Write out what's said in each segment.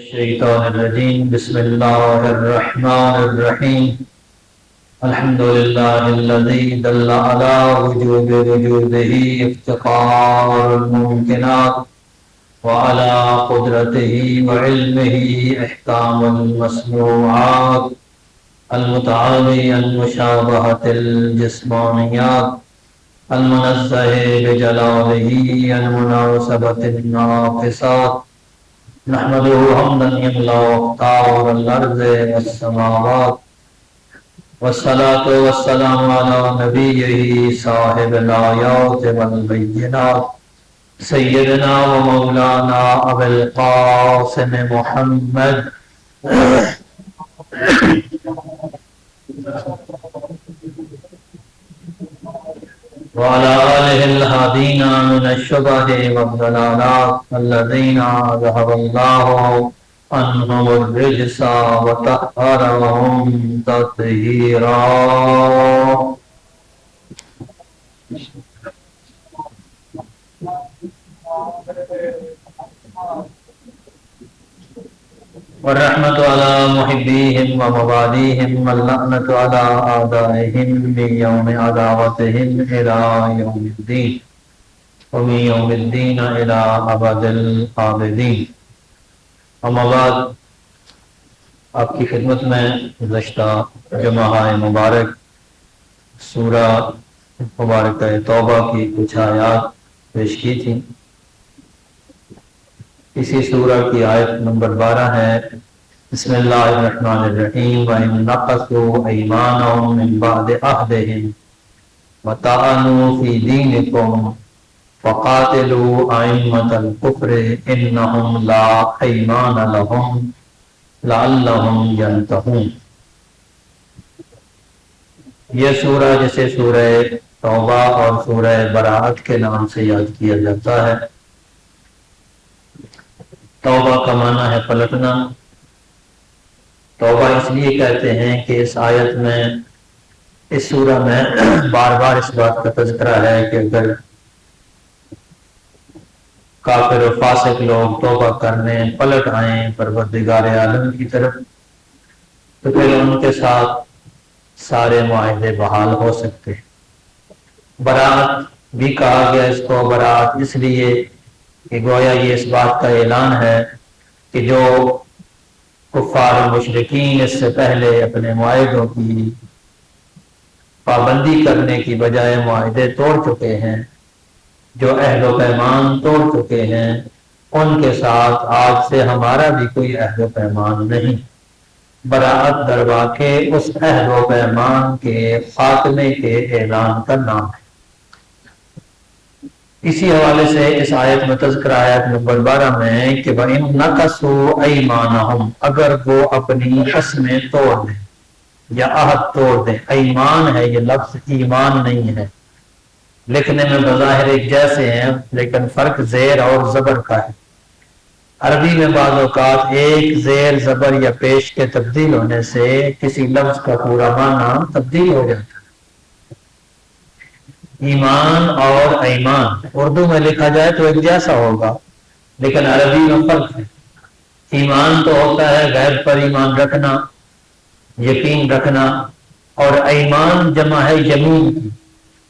الشيطان الرجيم بسم الله الرحمن الرحيم الحمد لله الذي دل على وجود وجوده افتقار الممكنات وعلى قدرته وعلمه احكام المسموعات المتعالي عن مشابهة الجسمانيات المنزه بجلاله عن مناسبة الناقصات نحمده حمدا يملأ أقطار الأرض والسماوات والصلاة والسلام على نبيه صاحب الآيات والبينات سيدنا ومولانا أبي القاسم محمد وعلى آله الهادين من الشبه والضلالات الذين ذهب الله عنهم الرجس وطهرهم تطهيرا. والرحمة على محبيهم ومواليهم واللعنة على أعدائهم من يوم عداوتهم إلى يوم الدين ومن يوم الدين إلى أبد الآبدين. اما بعد، آپ کی خدمت میں گزشتہ جمعہ مبارک سورہ مبارکہ توبہ کی کچھ آیات پیش کی تھی. اسی سورہ کی آیت نمبر 12 ہے بسم اللہ الرحمن الرحیم وَإِن نَقَصُوا أَيْمَانَهُم مِّن بَعْدِ عَهْدِهِمْ وَطَعَنُوا فِي دِينِكُمْ فَقَاتِلُوا أَئِمَّةَ الْكُفْرِ إِنَّهُمْ لَا أَيْمَانَ لَهُمْ لَعَلَّهُمْ يَنْتَهُونَ. یہ سورہ جسے سورہ توبہ اور سورہ براءت کے نام سے یاد کیا جاتا ہے. توبہ کا معنی ہے پلٹنا. توبہ اس لیے کہتے ہیں کہ اس آیت میں، اس سورہ میں بار بار اس بات کا تذکرہ ہے کہ اگر کافر و فاسق لوگ توبہ کرنے پلٹ آئیں پروردگار عالم کی طرف تو پھر ان کے ساتھ سارے معاہدے بحال ہو سکتے. برات بھی کہا گیا اس کو برات اس لیے کہ گویا یہ اس بات کا اعلان ہے کہ جو کفار و مشرکین اس سے پہلے اپنے معاہدوں کی پابندی کرنے کی بجائے معاہدے توڑ چکے ہیں، جو عہد و پیمان توڑ چکے ہیں، ان کے ساتھ آج سے ہمارا بھی کوئی عہد و پیمان نہیں. براءت دروا کے اس عہد و پیمان کے خاتمے کے اعلان کا نام ہے. اسی حوالے سے اس آیت میں تذکرہ آیت نمبر 12 میں کہ وَإِن نَقَصُوا أَيْمَانَهُمْ، اگر وہ اپنی قسمیں توڑ دیں یا عہد توڑ دیں. ایمان ہے، یہ لفظ ایمان نہیں ہے. لکھنے میں بظاہر ایک جیسے ہیں لیکن فرق زیر اور زبر کا ہے. عربی میں بعض اوقات ایک زیر زبر یا پیش کے تبدیل ہونے سے کسی لفظ کا پورا معنی تبدیل ہو جاتا ہے. ایمان اور ایمان اردو میں لکھا جائے تو ایک جیسا ہوگا لیکن عربی میں فرق ہے. ایمان تو ہوتا ہے غیب پر ایمان رکھنا، یقین رکھنا، اور ایمان جمع ہے یمین کی.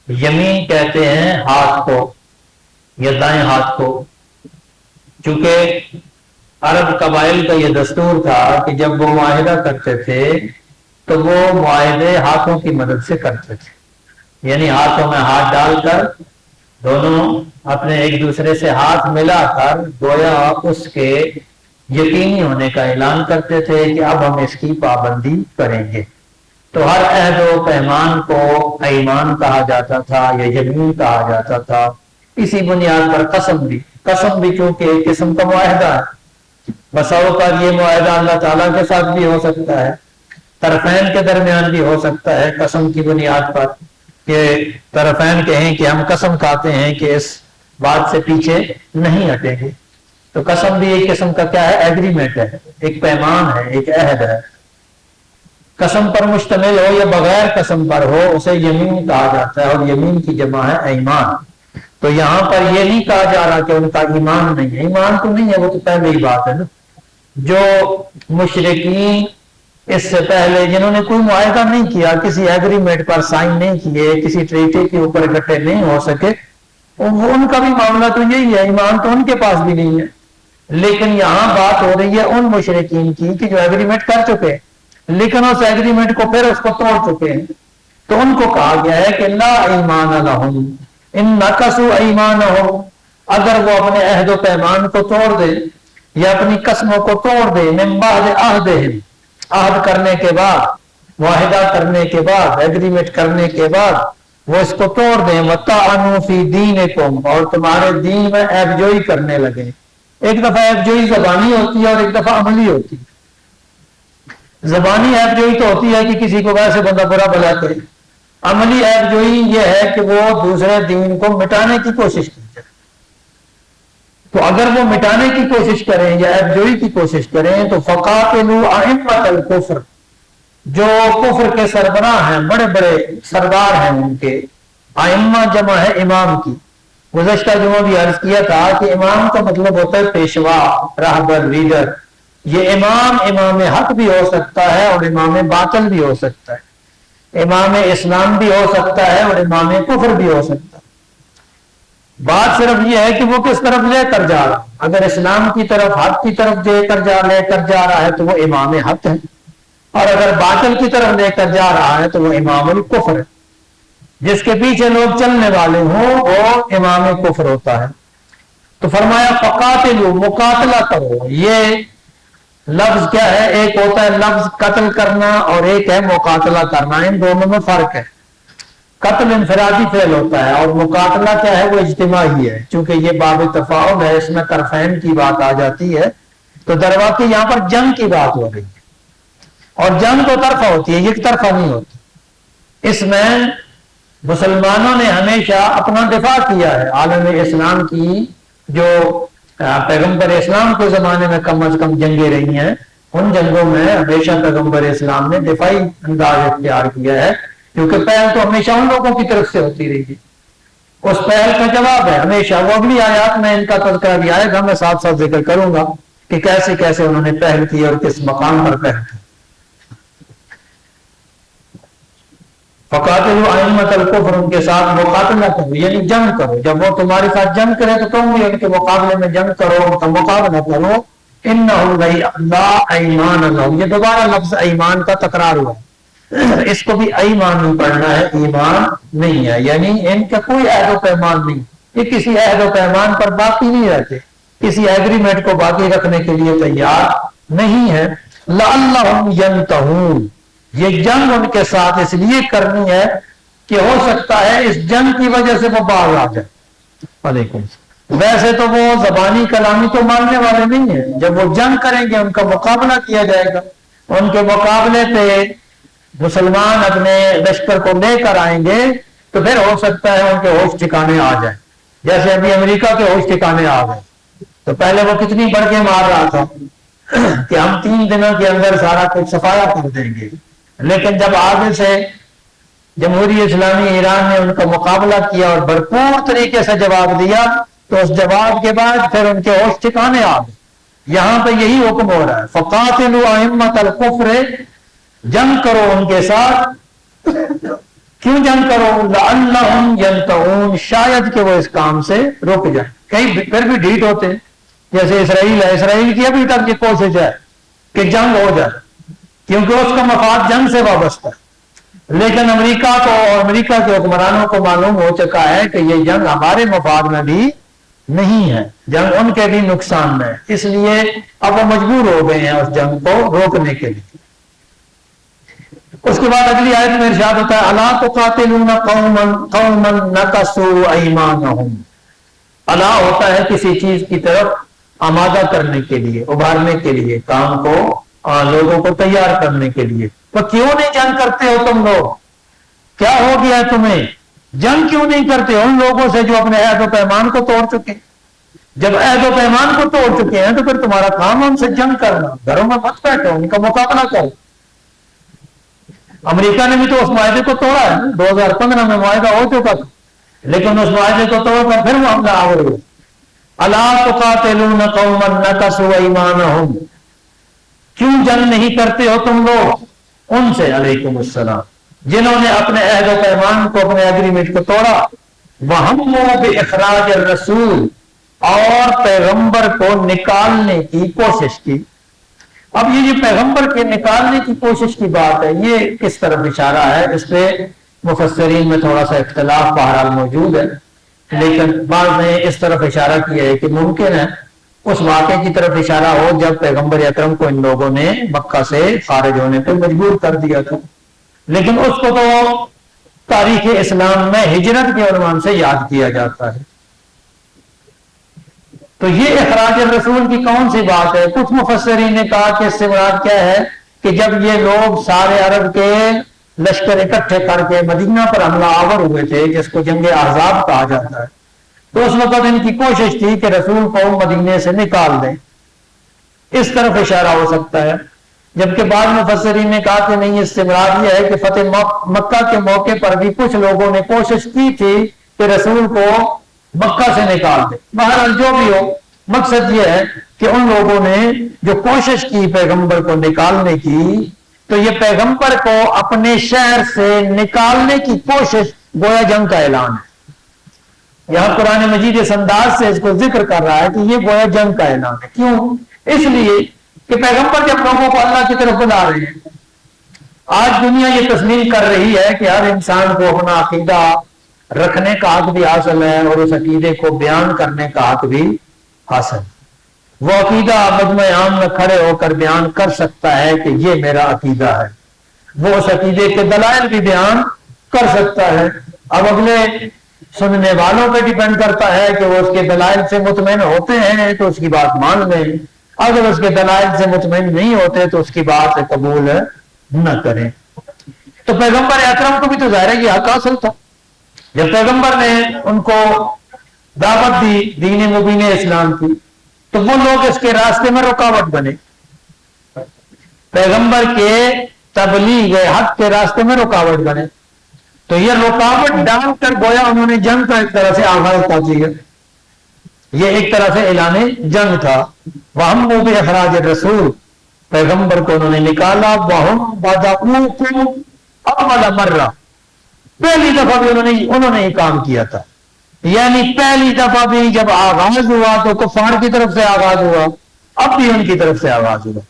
یمین کہتے ہیں ہاتھ کو یا دائیں ہاتھ کو. چونکہ عرب قبائل کا یہ دستور تھا کہ جب وہ معاہدہ کرتے تھے تو وہ معاہدے ہاتھوں کی مدد سے کرتے تھے، یعنی ہاتھوں میں ہاتھ ڈال کر دونوں اپنے ایک دوسرے سے ہاتھ ملا کر گویا اس کے یقینی ہونے کا اعلان کرتے تھے کہ اب ہم اس کی پابندی کریں گے. تو ہر عہد و پیمان کو ایمان کہا جاتا تھا یا یمین کہا جاتا تھا. اسی بنیاد پر قسم بھی چونکہ ایک قسم کا معاہدہ ہے. بسا اوقات یہ معاہدہ اللہ تعالیٰ کے ساتھ بھی ہو سکتا ہے، طرفین کے درمیان بھی ہو سکتا ہے قسم کی بنیاد پر کہ طرفین کہیں کہ ہم قسم کھاتے ہیں کہ اس بات سے پیچھے نہیں ہٹیں گے. تو قسم بھی ایک قسم کا کیا ہے؟ ایگریمنٹ ہے، ایک پیمان ہے، ایک عہد ہے. قسم پر مشتمل ہو یا بغیر قسم پر ہو اسے یمین کہا جاتا ہے، اور یمین کی جمع ہے ایمان. تو یہاں پر یہ نہیں کہا جا رہا کہ ان کا ایمان نہیں ہے. ایمان تو نہیں ہے، وہ تو پہلے ہی بات ہے نا. جو مشرکین اس سے پہلے جنہوں نے کوئی معاہدہ نہیں کیا، کسی ایگریمنٹ پر سائن نہیں کیے، کسی ٹریٹی کے اوپر اکٹھے نہیں ہو سکے، ان کا بھی معاملہ تو یہی ہے، ایمان تو ان کے پاس بھی نہیں ہے۔ لیکن یہاں بات ہو رہی ہے ان مشرکین کی کہ جو ایگریمنٹ کر چکے لیکن اس ایگریمنٹ کو پھر اس کو توڑ چکے ہیں، تو ان کو کہا گیا ہے کہ لا ایمان لہم ان نقصوا ایمانہم، اگر وہ اپنے عہد و پیمان کو توڑ دے یا اپنی قسموں کو توڑ دے، من بعد عہدہم، عہد کرنے کے بعد، معاہدہ کرنے کے بعد، ایگریمنٹ کرنے کے بعد وہ اس کو توڑ دیں، وَطَعَنُوا فِي دِينِكُمْ، اور تمہارے دین میں عیب جوئی کرنے لگے۔ ایک دفعہ عیب جوئی زبانی ہوتی ہے اور ایک دفعہ عملی ہوتی ہے۔ زبانی عیب جوئی تو ہوتی ہے کہ کسی کو ویسے بندہ برا بھلا کرے، عملی عیب جوئی یہ ہے کہ وہ دوسرے دین کو مٹانے کی کوشش کی جائے۔ تو اگر وہ مٹانے کی کوشش کریں یا عیب جوئی کی کوشش کریں تو فَقَاتِلُوا أَئِمَّةَ الْكُفْرِ، جو کفر کے سربراہ ہیں، بڑے بڑے سردار ہیں ان کے، ائمہ جمع ہے امام کی۔ گزشتہ جمعہ بھی عرض کیا تھا کہ امام کا مطلب ہوتا ہے پیشوا، راہبر، لیڈر۔ یہ امام حق بھی ہو سکتا ہے اور امام باطل بھی ہو سکتا ہے، امام اسلام بھی ہو سکتا ہے اور امام کفر بھی ہو سکتا ہے۔ بات صرف یہ ہے کہ وہ کس طرف لے کر جا رہا، اگر اسلام کی طرف، حق کی طرف لے کر جا رہا ہے تو وہ امام حق ہے، اور اگر باطل کی طرف لے کر جا رہا ہے تو وہ امام الکفر ہے۔ جس کے پیچھے لوگ چلنے والے ہوں وہ امام کفر ہوتا ہے۔ تو فرمایا فقاتلوا، مقاتلہ کرو۔ یہ لفظ کیا ہے؟ ایک ہوتا ہے لفظ قتل کرنا اور ایک ہے مقاتلہ کرنا، ان دونوں میں فرق ہے۔ قتل انفرادی فعل ہوتا ہے اور مقاتلہ کیا ہے؟ وہ اجتماعی ہے، چونکہ یہ باب تفاعل ہے، اس میں طرفین کی بات آ جاتی ہے، تو در واقع یہاں پر جنگ کی بات ہو رہی ہے، اور جنگ دو طرفہ ہوتی ہے، ایک طرفہ نہیں ہوتی۔ اس میں مسلمانوں نے ہمیشہ اپنا دفاع کیا ہے، عالم اسلام کی جو پیغمبر اسلام کے زمانے میں کم از کم جنگیں رہی ہیں، ان جنگوں میں ہمیشہ پیغمبر اسلام نے دفاعی انداز اختیار کیا ہے، کیونکہ پہل تو ہمیشہ ان لوگوں کی طرف سے ہوتی رہی ہے۔ اس پہل کا جواب ہے ہمیشہ، وہ اگلی آیات میں ان کا تذکرہ بھی آئے گا، میں ساتھ ساتھ ذکر کروں گا کہ کیسے کیسے انہوں نے پہل کی اور کس مقام پر پہل کی۔ فقاتلوا ائمۃ الکفر، ان کے ساتھ مقاتلہ کرو، یعنی جنگ کرو۔ جب وہ تمہارے ساتھ جنگ کرے تو تم بھی ان کے مقابلے میں جنگ کرو، ان کا مقابلہ کرو۔ انہم لا ایمان لہم، یہ دوبارہ لفظ ایمان کا تکرار ہوا، اس کو بھی ایمان نہیں پڑھنا ہے، ایمان نہیں ہے، یعنی ان کا کوئی عہد و پیمان نہیں، یہ کسی عہد و پیمان پر باقی نہیں رہتے، کسی ایگریمنٹ کو باقی رکھنے کے لیے تیار نہیں ہے۔ لعلہم ینتہون، یہ جنگ ان کے ساتھ اس لیے کرنی ہے کہ ہو سکتا ہے اس جنگ کی وجہ سے وہ باز آ جائے۔ وعلیکم السلام۔ ویسے تو وہ زبانی کلامی تو ماننے والے نہیں ہیں، جب وہ جنگ کریں گے ان کا مقابلہ کیا جائے گا، ان کے مقابلے پہ مسلمان اپنے لشکر کو لے کر آئیں گے تو پھر ہو سکتا ہے ان کے ہوش ٹھکانے آ جائیں، جیسے ابھی امریکہ کے ہوش ٹھکانے آ گئے۔ تو پہلے وہ کتنی بڑھ کے مار رہا تھا کہ ہم 3 دنوں کے اندر سارا کچھ صفایا کر دیں گے، لیکن جب آگے سے جمہوری اسلامی ایران نے ان کا مقابلہ کیا اور بھرپور طریقے سے جواب دیا تو اس جواب کے بعد پھر ان کے ہوش ٹھکانے آ گئے۔ یہاں پہ یہی حکم ہو رہا ہے، فقاتلوا ائمۃ الکفر، جنگ کرو ان کے ساتھ۔ کیوں جنگ کرو؟ لعلہم ینتہون، شاید کہ وہ اس کام سے رک جائیں، کہیں پھر بھی ڈھیٹ ہوتے ہیں، جیسے اسرائیل ہے، اسرائیل کی ابھی تک یہ کوشش ہے کہ جنگ ہو جائے، کیونکہ اس کا مفاد جنگ سے وابستہ ہے، لیکن امریکہ کو اور امریکہ کے حکمرانوں کو معلوم ہو چکا ہے کہ یہ جنگ ہمارے مفاد میں بھی نہیں ہے، جنگ ان کے بھی نقصان میں، اس لیے اب وہ مجبور ہو گئے ہیں اس جنگ کو روکنے کے لیے۔ اس کے بعد اگلی آیت میں ارشاد ہوتا ہے الا تقاتلون قوما نکثوا ایمانہم، الا ہوتا ہے کسی چیز کی طرف آمادہ کرنے کے لیے، ابھارنے کے لیے، کام کو لوگوں کو تیار کرنے کے لیے۔ تو کیوں نہیں جنگ کرتے ہو تم لوگ؟ کیا ہو گیا تمہیں؟ جنگ کیوں نہیں کرتے ان لوگوں سے جو اپنے عہد و پیمان کو توڑ چکے؟ جب عہد و پیمان کو توڑ چکے ہیں تو پھر تمہارا کام ان سے جنگ کرنا، گھروں میں مت بیٹھو، ان کا مقابلہ کرو۔ امریکہ نے بھی تو اس معاہدے کو توڑا ہے، 2015 میں معاہدہ ہو چکا تھا، لیکن اس معاہدے کو توڑ کر پھر وہ حملہ آور ہوئے۔ الا تقاتلون قوما نکثوا ایمانہم، کیوں جنگ نہیں کرتے ہو تم لوگ ان سے علیکم السلام جنہوں نے اپنے عہد و پیمان کو اپنے ایگریمنٹ کو توڑا وَهَمُّوا بِإِخْرَاجِ الرَّسُولِ اور پیغمبر کو نکالنے کی کوشش کی. اب یہ پیغمبر کے نکالنے کی کوشش کی بات ہے یہ کس طرف اشارہ ہے اس پہ مفسرین میں تھوڑا سا اختلاف بہرحال موجود ہے لیکن بعض نے اس طرف اشارہ کیا ہے کہ ممکن ہے اس واقعے کی طرف اشارہ ہو جب پیغمبر اکرم کو ان لوگوں نے مکہ سے خارج ہونے پہ مجبور کر دیا تھا لیکن اس کو تو تاریخ اسلام میں ہجرت کے عنوان سے یاد کیا جاتا ہے. تو یہ اخراج الرسول کی کون سی بات ہے؟ کچھ مفسرین نے کہا کہ اس سے مراد کیا ہے کہ جب یہ لوگ سارے عرب کے لشکر اکٹھے کر کے مدینہ پر حملہ آور ہوئے تھے جس کو جنگ احزاب کہا جاتا ہے تو اس وقت ان کی کوشش تھی کہ رسول کو مدینے سے نکال دیں. اس طرف اشارہ ہو سکتا ہے جبکہ بعض مفسرین نے کہا کہ نہیں اس سے مراد یہ ہے کہ فتح مکہ کے موقع پر بھی کچھ لوگوں نے کوشش کی تھی کہ رسول کو مکہ سے نکال دے. بہرحال جو بھی ہو مقصد یہ ہے کہ ان لوگوں نے جو کوشش کی پیغمبر کو نکالنے کی تو یہ پیغمبر کو اپنے شہر سے نکالنے کی کوشش گویا جنگ کا اعلان ہے. یہاں قرآن مجید اس انداز سے اس کو ذکر کر رہا ہے کہ یہ گویا جنگ کا اعلان ہے. کیوں؟ اس لیے کہ پیغمبر جب لوگوں کو اللہ کی طرف بلا رہے ہیں آج دنیا یہ تسلیم کر رہی ہے کہ ہر انسان کو اپنا عقیدہ رکھنے کا حق بھی حاصل ہے اور اس عقیدے کو بیان کرنے کا حق بھی حاصل ہے. وہ عقیدہ مجمع عام میں کھڑے ہو کر بیان کر سکتا ہے کہ یہ میرا عقیدہ ہے وہ اس عقیدے کے دلائل بھی بیان کر سکتا ہے. اب اگلے سننے والوں پہ ڈیپینڈ کرتا ہے کہ وہ اس کے دلائل سے مطمئن ہوتے ہیں تو اس کی بات مان لیں اگر اس کے دلائل سے مطمئن نہیں ہوتے تو اس کی بات قبول نہ کریں. تو پیغمبر اکرم کو بھی تو ظاہر ہے یہ حق حاصل تھا جب پیغمبر نے ان کو دعوت دی دین مبین اسلام کی تو وہ لوگ اس کے راستے میں رکاوٹ بنے پیغمبر کے تبلیغ حق کے راستے میں رکاوٹ بنے تو یہ رکاوٹ ڈال کر گویا انہوں نے جنگ کا ایک طرح سے آغاز کر دیا. یہ ایک طرح سے اعلان جنگ تھا. وَهَمُّوا بِإِخْرَاجِ الرَّسُولِ پیغمبر کو انہوں نے نکالا وَهُمْ بَدَؤُوكُمْ أَوَّلَ مَرَّةٍ پہلی دفعہ بھی انہوں نے یہ کام کیا تھا یعنی پہلی دفعہ بھی جب آغاز ہوا تو کفار کی طرف سے آغاز ہوا اب بھی ان کی طرف سے آغاز ہوا.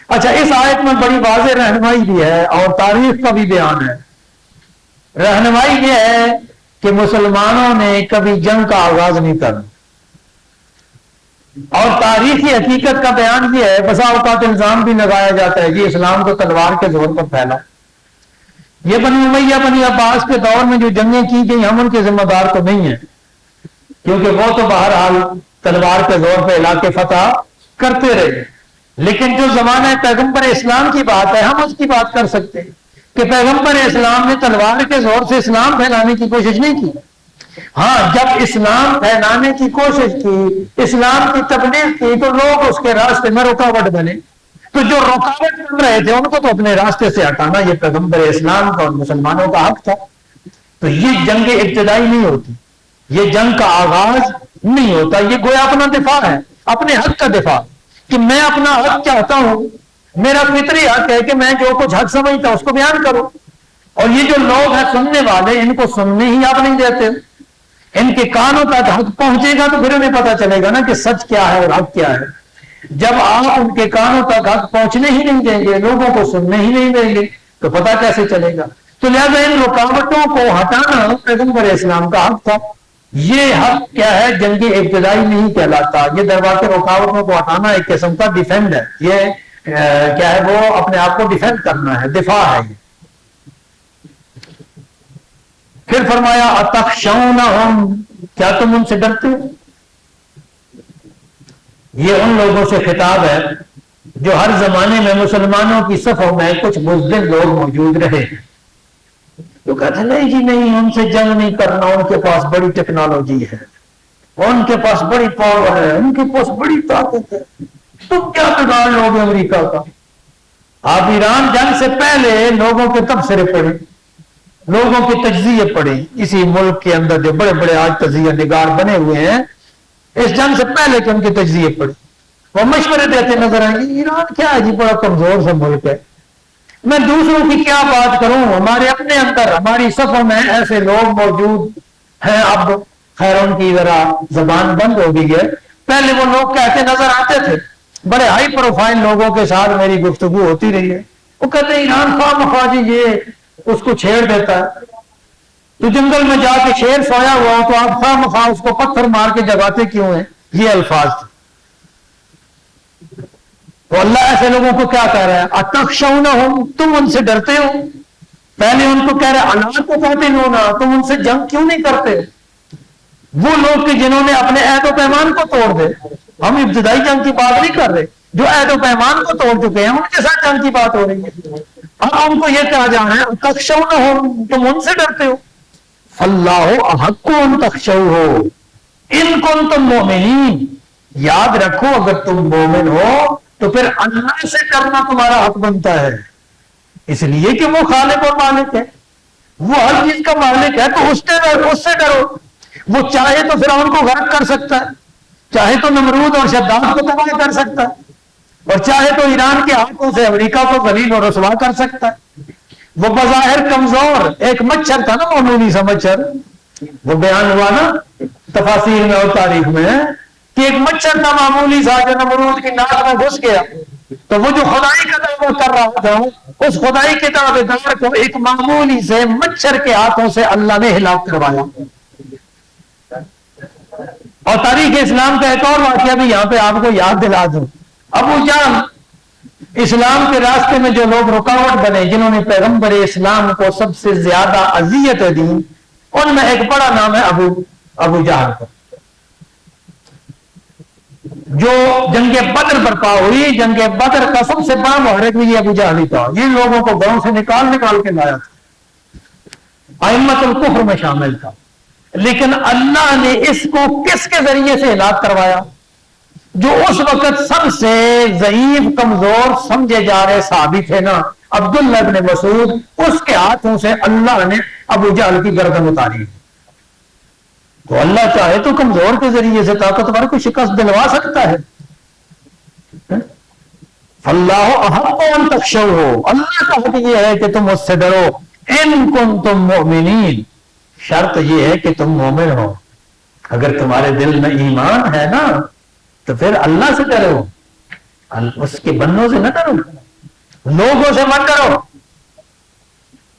اچھا اس آیت میں بڑی واضح رہنمائی بھی ہے اور تاریخ کا بھی بیان ہے. رہنمائی یہ ہے کہ مسلمانوں نے کبھی جنگ کا آغاز نہیں کرنا اور تاریخی حقیقت کا بیان یہ ہے بسا اوقات الزام بھی لگایا جاتا ہے کہ اسلام کو تلوار کے زور پر پھیلا. یہ بنی امیہ بنی عباس کے دور میں جو جنگیں کی گئی ہم ان کے ذمہ دار تو نہیں ہیں کیونکہ وہ تو بہرحال تلوار کے زور پہ علاقے فتح کرتے رہے لیکن جو زمانہ پیغمبر اسلام کی بات ہے ہم اس کی بات کر سکتے ہیں کہ پیغمبر اسلام نے تلوار کے زور سے اسلام پھیلانے کی کوشش نہیں کی. ہاں جب اسلام پھیلانے کی کوشش کی اسلام کی تبلیغ کی تو لوگ اس کے راستے میں رکاوٹ بنے تو جو رکاوٹ بن رہے تھے ان کو تو اپنے راستے سے ہٹانا یہ پیغمبر اسلام کا اور مسلمانوں کا حق تھا. تو یہ جنگ ابتدائی نہیں ہوتی یہ جنگ کا آغاز نہیں ہوتا یہ گویا اپنا دفاع ہے اپنے حق کا دفاع کہ میں اپنا حق چاہتا ہوں میرا فطری حق ہے کہ میں جو کچھ حق سمجھتا ہوں اس کو بیان کروں اور یہ جو لوگ ہیں سننے والے ان کو سننے ہی آپ نہیں دیتے ان کے کانوں تک حق پہنچے گا تو پھر انہیں پتا چلے گا نا کہ سچ کیا ہے اور حق کیا ہے. جب آپ ان کے کانوں تک حق پہنچنے ہی نہیں دیں گے لوگوں کو سننے ہی نہیں دیں گے تو پتا کیسے چلے گا. تو لہذا ان رکاوٹوں کو ہٹانا پیغمبر اسلام کا حق تھا. یہ حق کیا ہے جنگی ابتدائی نہیں کہلاتا یہ دروازے رکاوٹوں کو ہٹانا ایک قسم کا ڈیفینڈ ہے یہ کیا ہے وہ اپنے آپ کو ڈیفینڈ کرنا ہے دفاع ہے. پھر فرمایا اتخشونہم کیا تم ان سے ڈرتے ہو. یہ ان لوگوں سے خطاب ہے جو ہر زمانے میں مسلمانوں کی صفوں میں کچھ بزدل لوگ موجود رہے تو کہتے ہیں نہیں جی نہیں ان سے جنگ نہیں کرنا ان کے پاس بڑی ٹیکنالوجی ہے ان کے پاس بڑی پاور ہے ان کے پاس بڑی طاقت ہے تم کیا بگاڑ لوگ امریکہ کا. آپ ایران جنگ سے پہلے لوگوں کے تبصرے پڑھیں لوگوں کے تجزیے پڑھیں اسی ملک کے اندر جو بڑے بڑے آج تجزیہ نگار بنے ہوئے ہیں اس جنگ سے پہلے کے ان کے تجزیے پڑھیں وہ مشورے دیتے نظر آئیں گے ایران کیا ہے جی بڑا کمزور سا ملک ہے، میں دوسروں کی کیا بات کروں، ہمارے اپنے اندر ہماری صفوں میں ایسے لوگ موجود ہیں، اب خیر ان کی ذرا زبان بند ہو گئی ہے، پہلے وہ لوگ کہتے نظر آتے تھے، بڑے ہائی پروفائل لوگوں کے ساتھ میری گفتگو ہوتی رہی ہے، وہ کہتے ہیں ایران خواہ مخواہ جی یہ اس کو چھیڑ دیتا ہے، تو جنگل میں جا کے شیر سویا ہوا تو آپ خواہ مخواہ اس کو پتھر مار کے جگاتے کیوں ہیں، یہ الفاظ تھے۔ تو اللہ ایسے لوگوں کو کیا کہہ رہا ہے، اتخشونہم، تم ان سے ڈرتے ہو، پہلے ان کو کہہ رہے الا تقاتلون، تم ان سے جنگ کیوں نہیں کرتے، وہ لوگ کہ جنہوں نے اپنے عہد و پیمان کو توڑ دے، ہم ابتدائی جنگ کی بات نہیں کر رہے، جو عہد و پیمان کو توڑ چکے ہیں ان کے ساتھ جنگ کی بات ہو رہی ہے، اب ان کو یہ کہا جا رہا ہے تخشونہم، تم ان سے ڈرتے ہو، اللہ احق ان تخشوہ ان کنتم مؤمنین، یاد رکھو اگر تم مومن ہو تو پھر اللہ سے کرنا تمہارا حق بنتا ہے، اس لیے کہ وہ خالق اور مالک ہے، وہ ہر چیز کا مالک ہے، تو اس سے ڈرو، وہ چاہے تو فرعون کو غرق کر سکتا ہے، چاہے تو نمرود اور شداد کو تباہ کر سکتا ہے، اور چاہے تو ایران کے ہاتھوں سے امریکہ کو ذلیل اور رسوا کر سکتا ہے، وہ بظاہر کمزور ایک مچھر تھا نا، معمولی سا مچھر، وہ بیان ہوا نا تفاسیر میں اور تاریخ میں کہ ایک مچھر تھا معمولی سا جو نمرود کی ناک میں گھس گیا، تو وہ جو خدائی کا دعویٰ کر رہا تھا اس خدائی کے دعوے دار کو ایک معمولی سے مچھر کے ہاتھوں سے اللہ نے ہلاک کروایا۔ اور تاریخ اسلام کا ایک اور واقعہ بھی یہاں پہ آپ کو یاد دلا دوں، ابو جہل اسلام کے راستے میں جو لوگ رکاوٹ بنے، جنہوں نے پیغمبر اسلام کو سب سے زیادہ اذیت دی، ان میں ایک بڑا نام ہے ابو جہل کا، جو جنگ بدر برپا ہوئی، جنگ بدر کا سب سے بڑا محرک بھی یہ ابو جہل ہی تھا، یہ لوگوں کو گاؤں سے نکال کے لایا تھا، ائمۃ الکفر میں شامل تھا، لیکن اللہ نے اس کو کس کے ذریعے سے ہلاک کروایا، جو اس وقت سب سے ضعیف کمزور سمجھے جا رہے صحابی تھے نا عبداللہ ابن مسعود، اس کے ہاتھوں سے اللہ نے ابو جہل کی گردن اتاری۔ تو اللہ چاہے تو کمزور کے ذریعے سے طاقتور کو شکست دلوا سکتا ہے۔ اللہ احق ان تخشوہ، اللہ کا حق یہ ہے کہ تم اس سے ڈرو، ان کنتم مؤمنین، شرط یہ ہے کہ تم مومن ہو، اگر تمہارے دل میں ایمان ہے نا تو پھر اللہ سے ڈرو، اس کے بندوں سے نہ ڈرو، لوگوں سے مت ڈرو،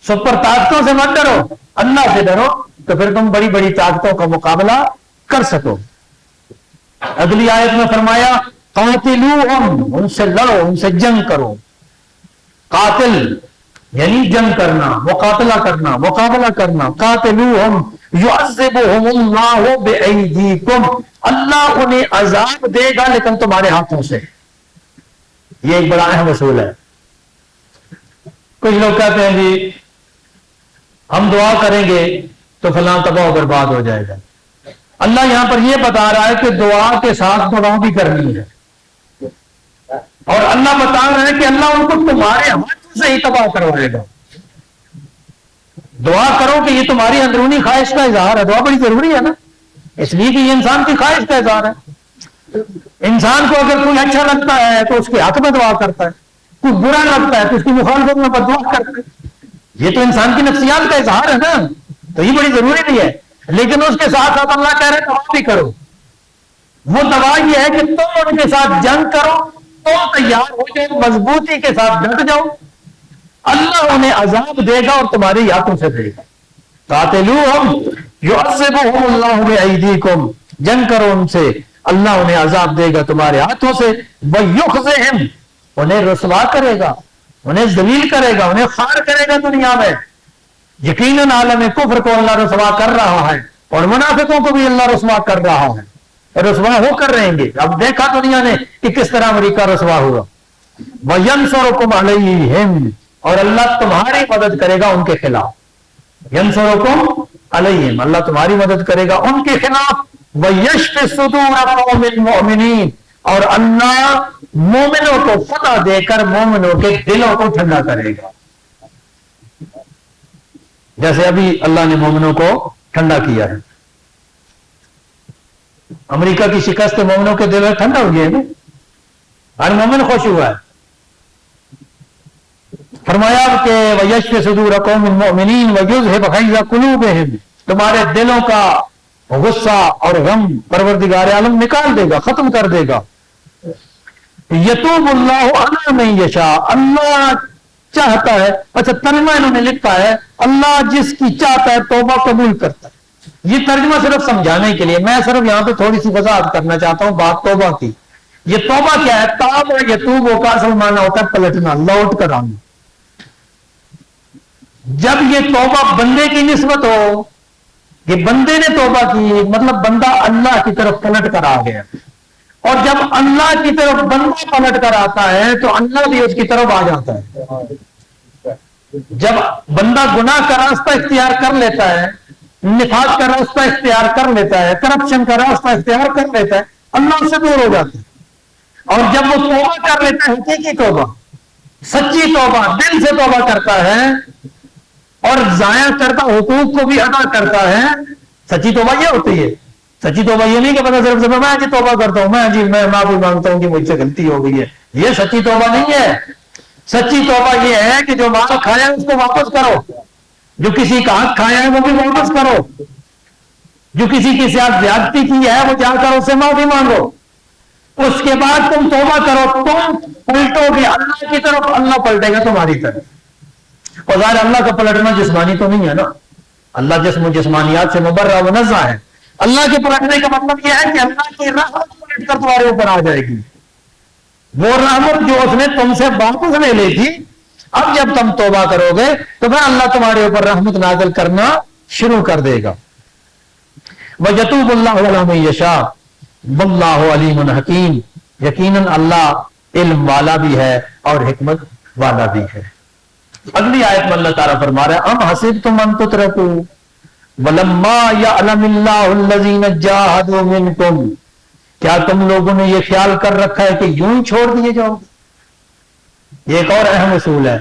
سپر طاقتوں سے مت ڈرو، اللہ سے ڈرو، تو پھر تم بڑی بڑی طاقتوں کا مقابلہ کر سکو۔ اگلی آیت میں فرمایا قاتلوہم، ان سے لڑو، ان سے جنگ کرو، قاتل یعنی جنگ کرنا، مقاتلہ کرنا، مقابلہ کرنا، قاتلوہم یعذبہم اللہ بایدیکم، اللہ انہیں عذاب دے گا لیکن تمہارے ہاتھوں سے، یہ ایک بڑا اہم اصول ہے۔ کچھ لوگ کہتے ہیں جی ہم دعا کریں گے تو فلاں تباہ و برباد ہو جائے گا، اللہ یہاں پر یہ بتا رہا ہے کہ دعا کے ساتھ دعا بھی کرنی ہے، اور اللہ بتا رہا ہے کہ اللہ ان کو تمہارے ہاتھوں سے ہی تباہ کروائے گا۔ دعا کرو کہ یہ تمہاری اندرونی خواہش کا اظہار ہے، دعا بڑی ضروری ہے نا، اس لیے کہ یہ انسان کی خواہش کا اظہار ہے، انسان کو اگر کوئی اچھا لگتا ہے تو اس کے حق میں دعا کرتا ہے، کوئی برا لگتا ہے تو اس کی مخالفت میں بددعا کرتا ہے، یہ تو انسان کی نفسیات کا اظہار ہے نا، تو یہ بڑی ضروری بھی ہے، لیکن اس کے ساتھ ساتھ اللہ کہہ رہے دعا بھی کرو، وہ دعا یہ ہے کہ تم ان کے ساتھ جنگ کرو، تم تیار ہو جاؤ، مضبوطی کے ساتھ ڈٹ جاؤ، اللہ انہیں عذاب دے گا اور تمہاری ہاتھوں سے دے گا۔ قاتلوہم یعذبہم اللہ بایدیکم، جنگ کرو ان سے، اللہ انہیں عذاب دے گا تمہارے ہاتھوں سے، ویخزہم، انہیں رسوا کرے گا، انہیں ذلیل کرے گا، انہیں خوار کرے گا دنیا میں، یقیناً عالم کفر کو اللہ رسوا کر رہا ہے اور منافقوں کو بھی اللہ رسوا کر رہا ہے، رسوا ہو کر رہیں گے، اب دیکھا دنیا نے کہ کس طرح امریکہ رسوا ہوا۔ وَيَنْصُرُكُمْ عَلَيْهِمْ، اور اللہ تمہاری مدد کرے گا ان کے خلاف، يَنْصُرُكُمْ عَلَيْهِمْ، اللہ تمہاری مدد کرے گا ان کے خلاف، وَيَشْفِ صُدُورَ قَوْمٍ مُؤْمِنِينَ، اور اللہ مومنوں کو فتح دے کر مومنوں کے دلوں کو ٹھنڈا کرے گا، جیسے ابھی اللہ نے مومنوں کو ٹھنڈا کیا ہے، امریکہ کی شکست مومنوں کے دل میں ٹھنڈا ہو گیا ہے نا، ہر مومن خوش ہوا ہے. فرمایا کہ وَيَشْفِ صُدُورَ قَوْمٍ مُؤْمِنِينَ وَيُذْهِبْ غَيْظَ قُلُوبِهِمْ، تمہارے دلوں کا غصہ اور غم پروردگار عالم نکال دے گا، ختم کر دے گا. یتوب اللہ علی من یشاء، اللہ چاہتا ہے. اچھا ترجمہ انہوں نے لکھا ہے اللہ جس کی چاہتا ہے توبہ قبول کرتا ہے. یہ ترجمہ صرف سمجھانے کے لیے، میں صرف یہاں پہ تھوڑی سی وضاحت کرنا چاہتا ہوں بات توبہ کی. یہ توبہ کیا ہے؟ تاب اور یتوب کا اصل معنی ہوتا ہے پلٹنا، لوٹ کر آنا. جب یہ توبہ بندے کی نسبت ہو کہ بندے نے توبہ کی، مطلب بندہ اللہ کی طرف پلٹ کر آ گیا، اور جب اللہ کی طرف بندہ پلٹ کر آتا ہے تو اللہ بھی اس کی طرف آ جاتا ہے. جب بندہ گناہ کا راستہ اختیار کر لیتا ہے، نفاق کا راستہ اختیار کر لیتا ہے، کرپشن کا راستہ اختیار کر لیتا ہے، اللہ اس سے دور ہو جاتا ہے. اور جب وہ توبہ کر لیتا ہے، حقیقی توبہ، سچی توبہ، دل سے توبہ کرتا ہے اور ضائع کرتا حقوق کو بھی ادا کرتا ہے، سچی توبہ یہ ہوتی ہے. سچی توبہ یہ نہیں کہ پتہ صرف میں جی توبہ کرتا ہوں، میں معافی مانگتا ہوں کہ مجھ سے غلطی ہو گئی ہے، یہ سچی توبہ نہیں ہے. سچی توبہ یہ ہے کہ جو مال کھایا ہے اس کو واپس کرو، جو کسی کا حق کھایا ہے وہ بھی واپس کرو، جو کسی کے ساتھ زیادتی کی ہے وہ جا کر اس سے معافی مانگو. اس کے بعد تم توبہ کرو، تم پلٹو گے اللہ کی طرف، اللہ پلٹے گا تمہاری طرف. اور ظاہر اللہ کا پلٹنا جسمانی تو نہیں ہے نا، اللہ جسم و جسمانیات سے مبرہ و منزہ ہے. اللہ کے پلٹنے کا مطلب یہ ہے کہ اللہ کی رحمت پلٹ کر تمہارے اوپر آ جائے گی. وہ رحمت جو اس نے تم سے واپس لے لی تھی، اب جب تم توبہ کرو گے تو پھر اللہ تمہارے اوپر رحمت نازل کرنا شروع کر دے گا. وَيَتُوبُ اللَّهُ عَلَىٰ مَن يَشَاءُ وَاللَّهُ عَلِيمٌ حَكِيمٌ، یقیناً اللہ علم والا بھی ہے اور حکمت والا بھی ہے. اگلی آیت میں اللہ تعالیٰ فرما رہا ہے ام حسبتم ان تترکوا ولما یعلم اللہ الذین جاہدوا منکم، کیا تم لوگوں نے یہ خیال کر رکھا ہے کہ یوں ہی چھوڑ دیے جاؤ گے؟ یہ ایک اور اہم اصول ہے.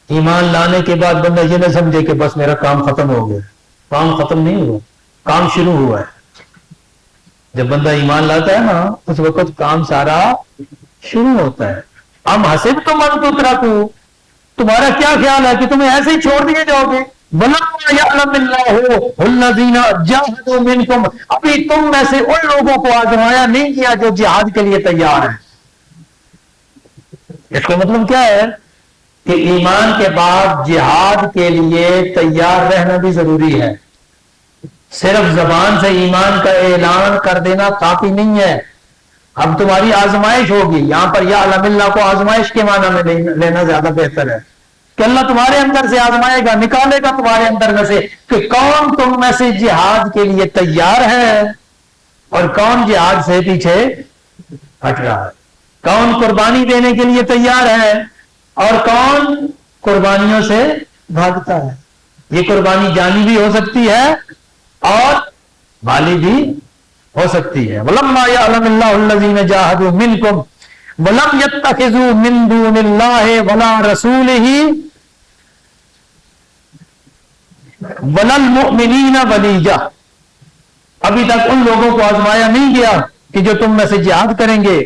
ایمان لانے کے بعد بندہ یہ نہ سمجھے کہ بس میرا کام ختم ہو گیا. کام ختم نہیں ہوا، کام شروع ہوا ہے. جب بندہ ایمان لاتا ہے نا اس وقت کام سارا شروع ہوتا ہے. ام حسبتم ان تترکوا، تمہارا کیا خیال ہے کہ تمہیں ایسے ہی چھوڑ دیے جاؤ گے؟ وَلَمَّا يَعْلَمِ اللَّهُ الَّذِينَ جَاهَدُوا مِنكُمْ، ابھی تم میں سے ان لوگوں کو آزمایا نہیں کیا جو جہاد کے لیے تیار ہیں. اس کا مطلب کیا ہے کہ ایمان کے بعد جہاد کے لیے تیار رہنا بھی ضروری ہے. صرف زبان سے ایمان کا اعلان کر دینا کافی نہیں ہے. اب تمہاری آزمائش ہوگی. یہاں پر یا علم اللہ کو آزمائش کے معنی میں لینا زیادہ بہتر ہے کہ اللہ تمہارے اندر سے آزمائے گا، نکالے گا تمہارے اندر میں سے کہ کون تم میں سے جہاد کے لیے تیار ہے اور کون جہاد سے پیچھے ہٹ رہا ہے، کون قربانی دینے کے لیے تیار ہے اور کون قربانیوں سے بھاگتا ہے. یہ قربانی جانی بھی ہو سکتی ہے اور مالی بھی ہو سکتی ہے. وَلَمَّا يَعْلَمِ اللَّهُ الَّذِينَ جَاهَدُوا مِنكُمْ وَلَمْ يَتَّخِذُوا مِن دُونِ اللَّهِ وَلَا رَسُولِهِ وَلَا الْمُؤْمِنِينَ وَلِيًّا، ابھی تک ان لوگوں کو آزمایا نہیں گیا کہ جو تم میں سے جہاد کریں گے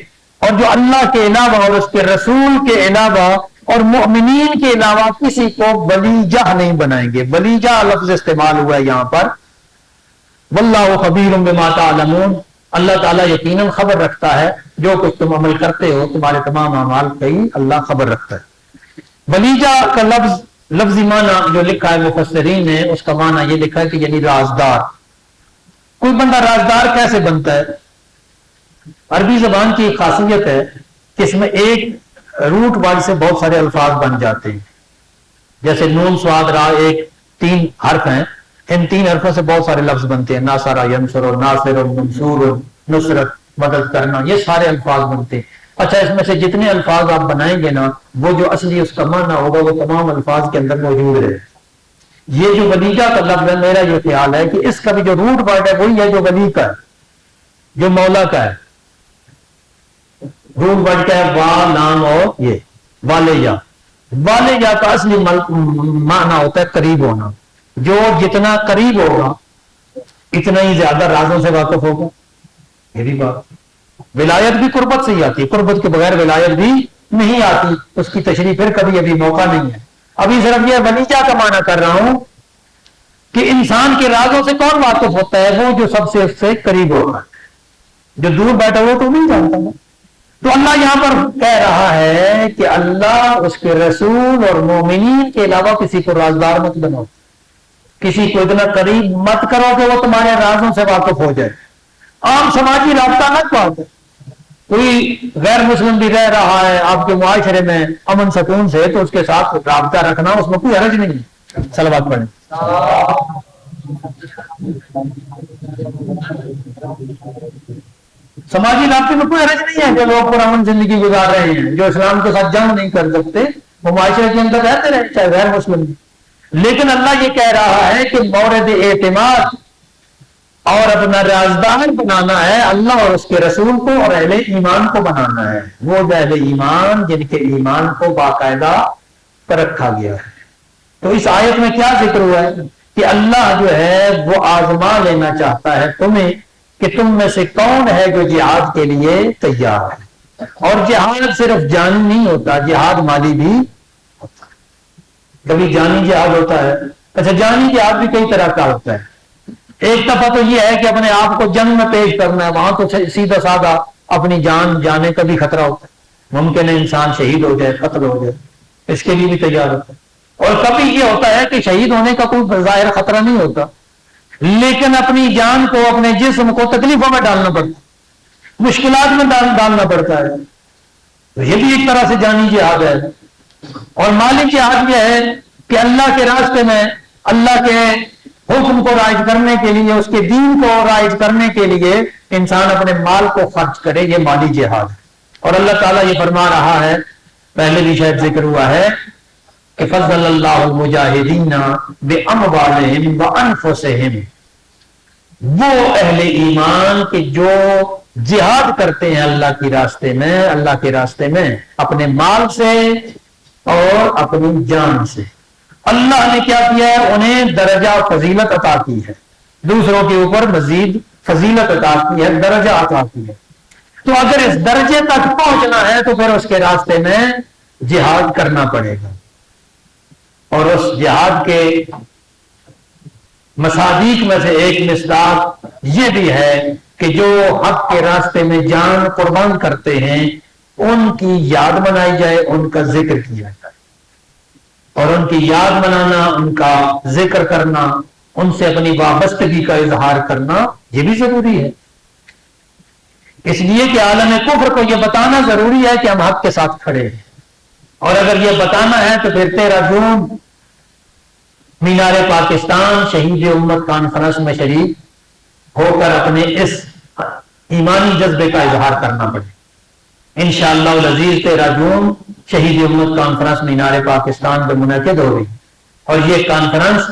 اور جو اللہ کے علاوہ اور اس کے رسول کے علاوہ اور مؤمنین کے علاوہ کسی کو ولیجہ نہیں بنائیں گے. ولیجہ لفظ استعمال ہوا ہے یہاں پر. واللہ خبیر بما تعلمون، اللہ تعالیٰ یقیناً خبر رکھتا ہے جو کچھ تم عمل کرتے ہو، تمہارے تمام اعمال کی اللہ خبر رکھتا ہے. ولیجہ کا لفظی معنی جو لکھا ہے مفسرین نے، اس کا معنی یہ لکھا ہے کہ یعنی رازدار. کوئی بندہ رازدار کیسے بنتا ہے؟ عربی زبان کی ایک خاصیت ہے کہ اس میں ایک روٹ ورڈ سے بہت سارے الفاظ بن جاتے ہیں. جیسے نون صاد را ایک 3 حرف ہیں، ان 3 حرفوں سے بہت سارے لفظ بنتے ہیں. ناصر، ینصر، ناصر، منصور، نصرت، مدد کرنا، یہ سارے الفاظ بنتے ہیں. اچھا اس میں سے جتنے الفاظ آپ بنائیں گے نا وہ جو اصلی اس کا معنی ہوگا وہ تمام الفاظ کے اندر موجود ہے. یہ جو ولیجہ کا لفظ ہے، میرا یہ خیال ہے کہ اس کا بھی جو روٹ ورڈ ہے وہی ہے جو ولی کا ہے، جو مولا کا ہے. روٹ ورڈ کیا ہے؟ وا، نام اور یہ والیا. والیا کا اصلی معنی ہوتا ہے قریب ہونا. جو جتنا قریب ہوگا اتنا ہی زیادہ رازوں سے واقف ہوگا. یہ بھی بات ولایت بھی قربت سے ہی آتی ہے، قربت کے بغیر ولایت بھی نہیں آتی. اس کی تشریح پھر کبھی ابھی موقع نہیں ہے. ابھی صرف یہ ولیجہ کا معنی کر رہا ہوں کہ انسان کے رازوں سے کون واقف ہوتا ہے؟ وہ جو سب سے اس سے قریب ہوتا ہے. جو دور بیٹھا ہوا تو نہیں جانتا نا. تو اللہ یہاں پر کہہ رہا ہے کہ اللہ، اس کے رسول اور مومنین کے علاوہ کسی کو رازدار مت بناؤ، کسی کو اتنا قریب مت کرو کہ وہ تمہارے رازوں سے واقف ہو جائے. عام سماجی رابطہ نہ بات ہے. کوئی غیر مسلم بھی رہ رہا ہے آپ کے معاشرے میں امن سکون سے، تو اس کے ساتھ رابطہ رکھنا اس میں کوئی حرج نہیں ہے. صلوات پڑھیں. سماجی رابطے میں کوئی حرج نہیں ہے. جو لوگ پرامن زندگی گزار رہے ہیں، جو اسلام کے ساتھ جنگ نہیں کر سکتے، وہ معاشرے کے اندر رہتے رہے چاہے غیر مسلم بھی. لیکن اللہ یہ کہہ رہا ہے کہ مورد اعتماد اور اپنا رازدار بنانا ہے اللہ اور اس کے رسول کو، اور اہل ایمان کو بنانا ہے. وہ اہل ایمان جن کے ایمان کو باقاعدہ رکھا گیا ہے. تو اس آیت میں کیا ذکر ہوا ہے کہ اللہ جو ہے وہ آزما لینا چاہتا ہے تمہیں کہ تم میں سے کون ہے جو جہاد کے لیے تیار ہے. اور جہاد صرف جانی نہیں ہوتا، جہاد مالی بھی ہوتا ہے. کبھی جانی جہاد ہوتا ہے. اچھا، جانی جہاد بھی کئی طرح کا ہوتا ہے. ایک دفعہ تو یہ ہے کہ اپنے آپ کو جنگ میں پیش کرنا ہے، وہاں تو سیدھا سادہ اپنی جان جانے کا بھی خطرہ ہوتا ہے. ممکن ہے انسان شہید ہو جائے، قتل ہو جائے، اس کے لیے بھی تیار ہوتا ہے. اور کبھی یہ ہوتا ہے کہ شہید ہونے کا کوئی ظاہر خطرہ نہیں ہوتا، لیکن اپنی جان کو، اپنے جسم کو تکلیفوں میں ڈالنا پڑتا ہے، مشکلات میں ڈالنا پڑتا ہے. تو یہ بھی ایک طرح سے جانی جہاد ہے. اور مالی جہاد یہ ہے کہ اللہ کے راستے میں اللہ کے حکم کو رائج کرنے کے لیے، اس کے دین کو رائج کرنے کے لیے انسان اپنے مال کو خرچ کرے. یہ مالی جہاد ہے. اور اللہ تعالیٰ یہ فرما رہا ہے، پہلے بھی شاید ذکر ہوا ہے کہ فضل اللہ المجاہدین باموالہم وانفسہم. وہ اہل ایمان کے جو جہاد کرتے ہیں اللہ کے راستے میں، اللہ کے راستے میں اپنے مال سے اور اپنی جان سے. اللہ نے کیا کیا ہے؟ انہیں درجہ فضیلت عطا کی ہے، دوسروں کے اوپر مزید فضیلت عطا کی ہے، درجہ عطا کی ہے. تو اگر اس درجے تک پہنچنا ہے تو پھر اس کے راستے میں جہاد کرنا پڑے گا. اور اس جہاد کے مصادیق میں سے ایک مصداق یہ بھی ہے کہ جو حق کے راستے میں جان قربان کرتے ہیں ان کی یاد منائی جائے، ان کا ذکر کیا جائے. اور ان کی یاد منانا، ان کا ذکر کرنا، ان سے اپنی وابستگی کا اظہار کرنا یہ بھی ضروری ہے. اس لیے کہ عالم کفر کو یہ بتانا ضروری ہے کہ ہم حق کے ساتھ کھڑے ہیں. اور اگر یہ بتانا ہے تو پھر 13 جون مینار پاکستان شہید امت کانفرنس میں شریک ہو کر اپنے اس ایمانی جذبے کا اظہار کرنا پڑے. انشاءاللہ العزیز 13 جون شہید امت کانفرنس مینار پاکستان میں منعقد ہو رہی. اور یہ کانفرنس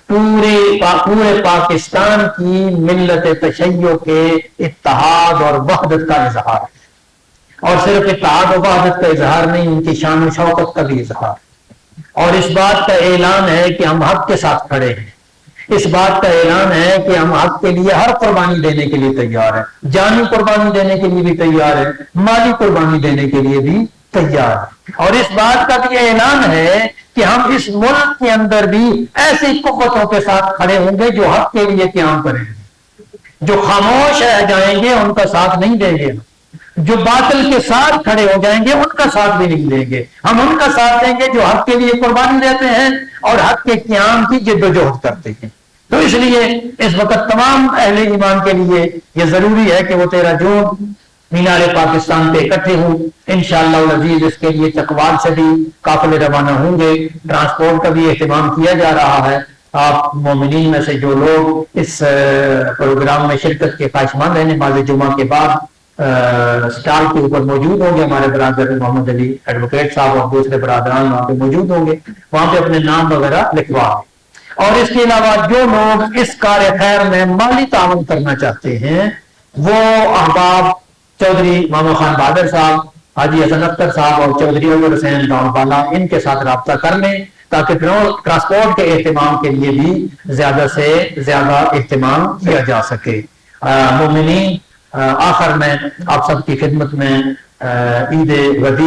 پورے پاکستان کی ملت تشیع کے اتحاد اور وحدت کا اظہار ہے. اور صرف اتحاد و وحدت کا اظہار نہیں، ان کی شان و شوکت کا بھی اظہار. اور اس بات کا اعلان ہے کہ ہم حق کے ساتھ کھڑے ہیں. اس بات کا اعلان ہے کہ ہم حق کے لیے ہر قربانی دینے کے لیے تیار ہیں. جانی قربانی دینے کے لیے بھی تیار ہیں، مالی قربانی دینے کے لیے بھی تیار ہیں. اور اس بات کا بھی اعلان ہے کہ ہم اس ملک کے اندر بھی ایسی قوتوں کے ساتھ کھڑے ہوں گے جو حق کے لیے قیام کریں گے. جو خاموش رہ جائیں گے ان کا ساتھ نہیں دیں گے. جو باطل کے ساتھ کھڑے ہو جائیں گے ان کا ساتھ بھی نہیں دیں گے. ہم ان کا ساتھ دیں گے جو حق کے لیے قربانی دیتے ہیں اور حق کے قیام کی جد و جہد کرتے ہیں. تو اس لیے اس وقت تمام اہل ایمان کے لیے یہ ضروری ہے کہ وہ 13 جون مینار پاکستان پہ اکٹھے ہوں. انشاءاللہ العزیز اس کے لیے چکوال سے بھی قافلے روانہ ہوں گے. ٹرانسپورٹ کا بھی اہتمام کیا جا رہا ہے. آپ مومنین میں سے جو لوگ اس پروگرام میں شرکت کے خواہشمند ہیں، نماز جمعہ کے بعد اسٹال کے اوپر موجود ہوں گے. ہمارے برادر محمد علی ایڈوکیٹ صاحب اور دوسرے برادران وہاں پہ موجود ہوں گے. وہاں پہ اپنے نام وغیرہ لکھوا. اور اس کے علاوہ جو لوگ اس کار خیر میں مالی تعاون کرنا چاہتے ہیں وہ احباب چودھری ماما خان بہادر صاحب، حاجی حسن اختر صاحب اور چودھری عمر حسین ڈاؤن بالا ان کے ساتھ رابطہ کر لیں تاکہ ٹرانسپورٹ کے اہتمام کے لیے بھی زیادہ سے زیادہ اہتمام کیا جا سکے. مومنین آخر میں آپ سب کی خدمت میں عید غدیر